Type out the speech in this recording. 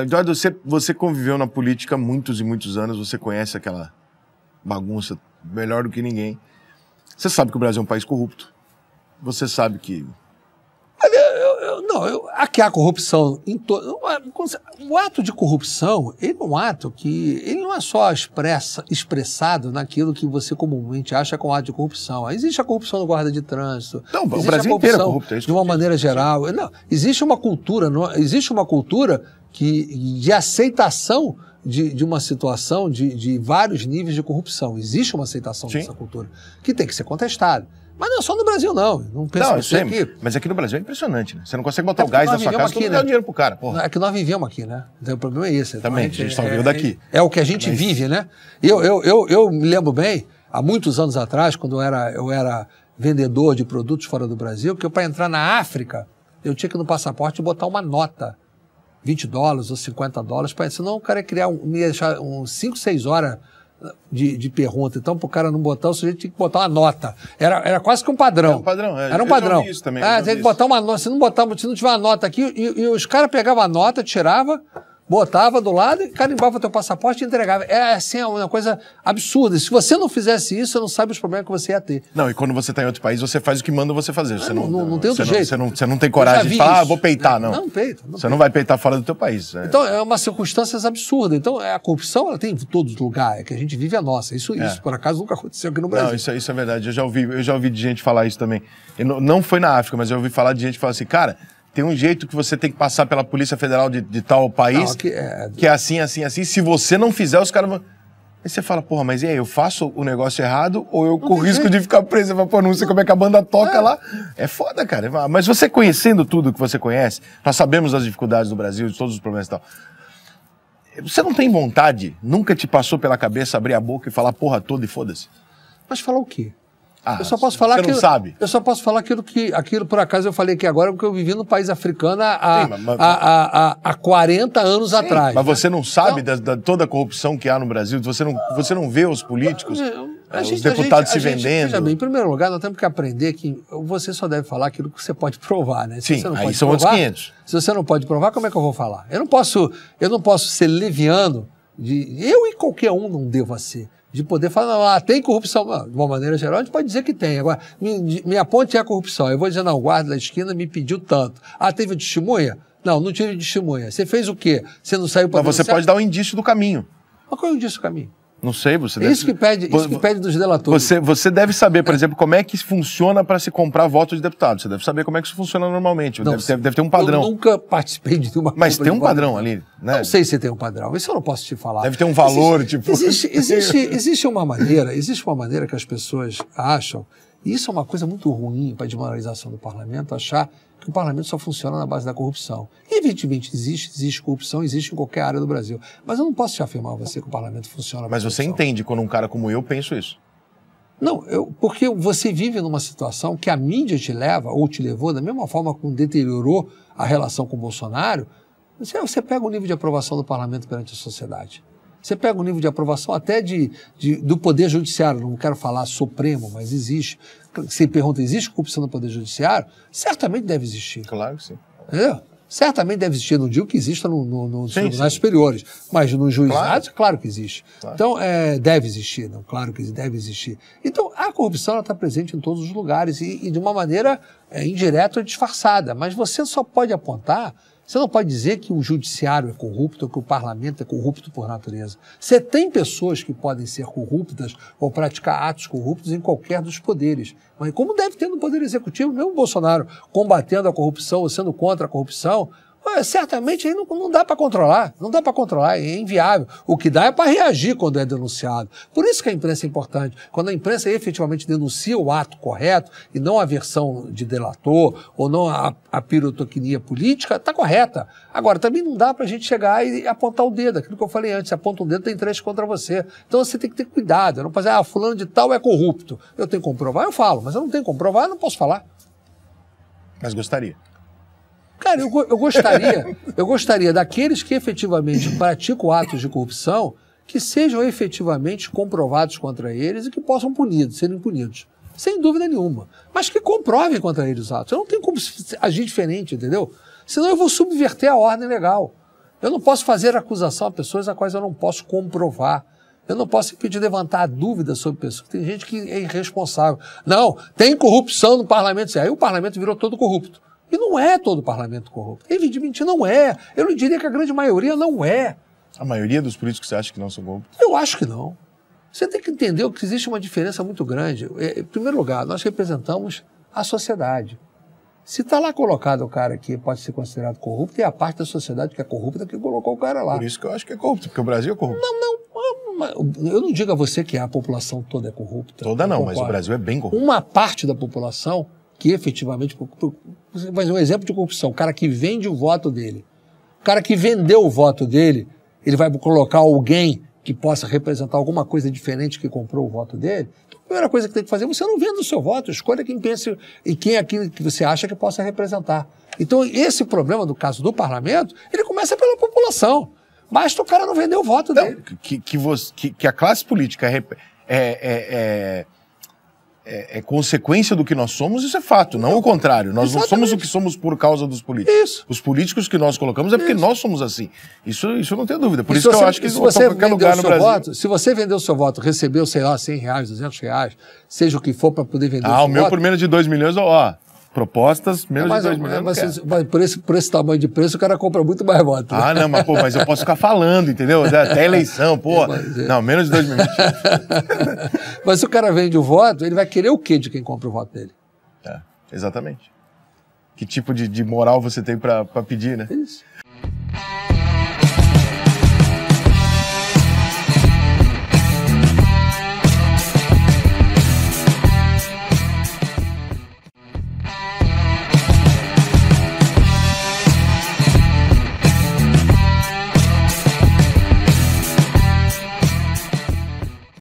Eduardo, você conviveu na política há muitos e muitos anos, você conhece aquela bagunça melhor do que ninguém. Você sabe que o Brasil é um país corrupto. Você sabe que... Aqui há corrupção em todo. O ato de corrupção, ele é um ato que ele não é só expressado naquilo que você comumente acha que é um ato de corrupção. Existe a corrupção no guarda de trânsito. Não, o Brasil inteiro é corrupto. De uma maneira geral. Não, existe uma cultura de aceitação de uma situação de vários níveis de corrupção. Existe uma aceitação dessa cultura que tem que ser contestada. Mas não é só no Brasil, não. Não pensa eu sei, aqui. mas aqui no Brasil é impressionante, né? Você não consegue botar o gás na sua casa e dar o dinheiro pro cara. Porra. É que nós vivemos aqui, né? Então, o problema é esse. Também, então, a gente só veio daqui. É o que a gente vive, né? Eu me lembro bem, há muitos anos atrás, quando eu era vendedor de produtos fora do Brasil, que para entrar na África, eu tinha que no passaporte botar uma nota, $20 ou $50, senão o cara ia criar, me deixar 5, 6 horas de pergunta. Então, para o cara não botar, o sujeito tinha que botar uma nota. Era quase que um padrão. Era um padrão. Isso também, tem que botar uma nota. Se não tiver uma nota aqui, e os caras pegavam a nota, tirava, botava do lado e carimbava o teu passaporte e entregava. É assim, é uma coisa absurda. Se você não fizesse isso, você não sabe os problemas que você ia ter. Não, e quando você está em outro país, você faz o que manda você fazer. Você não tem outro jeito. Você não tem coragem de falar, vou peitar, não. Não peita. Você não vai peitar fora do teu país. Então, é uma circunstância absurda. Então, a corrupção, ela tem em todos os lugares. É que a gente vive a nossa. Isso, por acaso, nunca aconteceu aqui no Brasil. Não, isso é verdade. Eu já ouvi de gente falar isso também. Não foi na África, mas eu ouvi falar de gente que fala assim, cara... Tem um jeito que você tem que passar pela Polícia Federal de tal país, que é assim, assim, assim. Se você não fizer, os caras vão... Aí você fala, porra, mas e aí, eu faço o negócio errado ou eu corro risco de ficar preso? Pô, não sei como é que a banda toca lá. É foda, cara. Mas você conhecendo tudo que você conhece, nós sabemos das dificuldades do Brasil, de todos os problemas e tal. Você não tem vontade, nunca te passou pela cabeça abrir a boca e falar porra toda e foda-se? Mas falar o quê? Eu só posso falar não sabe. Eu só posso falar aquilo por acaso eu falei aqui agora, porque eu vivi no país africano há 40 anos atrás. Mas você não sabe de toda a corrupção que há no Brasil? Você não vê os políticos, os deputados se vendendo? Veja bem, em primeiro lugar, nós temos que aprender que você só deve falar aquilo que você pode provar, né? Sim, aí são outros 500. Se você não pode provar, como é que eu vou falar? Eu não posso ser leviano, eu e qualquer um não devo ser. De poder falar, tem corrupção. De uma maneira geral, a gente pode dizer que tem. Agora, me aponte a corrupção. Eu vou dizer, não, o guarda da esquina me pediu tanto. Teve testemunha? Não tive testemunha. Você fez o quê? Você não saiu para... Mas você pode dar um indício do caminho. Mas qual é o indício do caminho? Não sei, você deve... Isso que pede dos delatores. Você deve saber, por exemplo, como é que funciona para se comprar voto de deputado. Você deve saber como é que isso funciona normalmente. Não, deve ter um padrão. Eu nunca participei de uma... Mas tem um padrão ali, né? Não sei se tem um padrão. Isso eu não posso te falar. Deve ter um valor, Existe uma maneira que as pessoas acham, e isso é uma coisa muito ruim para a desmoralização do parlamento, achar que o parlamento só funciona na base da corrupção. E, evidentemente, existe corrupção, existe em qualquer área do Brasil. Mas eu não posso te afirmar a você que o parlamento funciona na base da corrupção. Mas você entende quando um cara como eu penso isso? Não, porque você vive numa situação que a mídia te leva, ou te levou, da mesma forma como deteriorou a relação com o Bolsonaro, você pega o nível de aprovação do parlamento perante a sociedade. Você pega o nível de aprovação até do Poder Judiciário, não quero falar Supremo, mas existe. Você pergunta, existe corrupção no Poder Judiciário? Certamente deve existir. Claro que sim. Entendeu? Certamente deve existir, não digo que exista nos tribunais superiores, mas nos juizados, claro que existe. Claro. Então, deve existir, não? Claro que deve existir. Então, a corrupção está presente em todos os lugares e de uma maneira indireta ou disfarçada, mas você só pode apontar. Você não pode dizer que o judiciário é corrupto ou que o parlamento é corrupto por natureza. Você tem pessoas que podem ser corruptas ou praticar atos corruptos em qualquer dos poderes. Mas como deve ter no Poder Executivo, mesmo o Bolsonaro combatendo a corrupção ou sendo contra a corrupção, certamente aí não dá para controlar. Não dá para controlar, é inviável. O que dá é para reagir quando é denunciado. Por isso que a imprensa é importante. Quando a imprensa efetivamente denuncia o ato correto e não a versão de delator ou não a pirotecnia política, está correta. Agora, também não dá para a gente chegar e apontar o dedo. Aquilo que eu falei antes, aponta um dedo, tem 3 contra você. Então você tem que ter cuidado. Eu não posso dizer, fulano de tal é corrupto. Eu tenho que comprovar, eu falo. Mas eu não tenho que comprovar, eu não posso falar. Mas gostaria. Cara, eu gostaria daqueles que efetivamente praticam atos de corrupção que sejam efetivamente comprovados contra eles e que possam serem punidos. Sem dúvida nenhuma. Mas que comprovem contra eles os atos. Eu não tenho como agir diferente, entendeu? Senão eu vou subverter a ordem legal. Eu não posso fazer acusação a pessoas a quais eu não posso comprovar. Eu não posso impedir de levantar dúvidas sobre pessoas. Tem gente que é irresponsável. Não, tem corrupção no parlamento. Aí o parlamento virou todo corrupto. E não é todo parlamento corrupto. Evidentemente não é. Eu não diria que a grande maioria não é. A maioria dos políticos você acha que não são corruptos? Eu acho que não. Você tem que entender que existe uma diferença muito grande. Em primeiro lugar, nós representamos a sociedade. Se está lá colocado o cara que pode ser considerado corrupto, é a parte da sociedade que é corrupta que colocou o cara lá. Por isso que eu acho que é corrupto, porque o Brasil é corrupto. Eu não digo a você que a população toda é corrupta. Toda não, mas o Brasil é bem corrupto. Uma parte da população que efetivamente... Você vai um exemplo de corrupção. O cara que vende o voto dele. O cara que vendeu o voto dele, ele vai colocar alguém que possa representar alguma coisa diferente que comprou o voto dele. Então, a primeira coisa que tem que fazer, você não venda o seu voto, escolha quem pensa e quem é aquilo que você acha que possa representar. Então, esse problema do caso do parlamento, ele começa pela população. Basta o cara não vender o voto dele. Que a classe política é consequência do que nós somos, isso é fato, não o contrário. Nós não somos o que somos por causa dos políticos. Isso. Os políticos que nós colocamos é porque nós somos assim. Isso eu não tenho dúvida. Por isso que eu acho que isso está em qualquer lugar no Brasil. Voto, se você vendeu o seu voto, recebeu, sei lá, R$100, R$200, seja o que for para poder vender o seu voto... o meu por menos de 2 milhões, propostas, menos de 2 milhões. Mas por esse tamanho de preço, o cara compra muito mais voto. Né? Não, mas eu posso ficar falando, entendeu? Até eleição, Não, menos de 2 milhões. Mas se o cara vende o voto, ele vai querer o quê de quem compra o voto dele? Exatamente. Que tipo de moral você tem para pedir, né? Isso.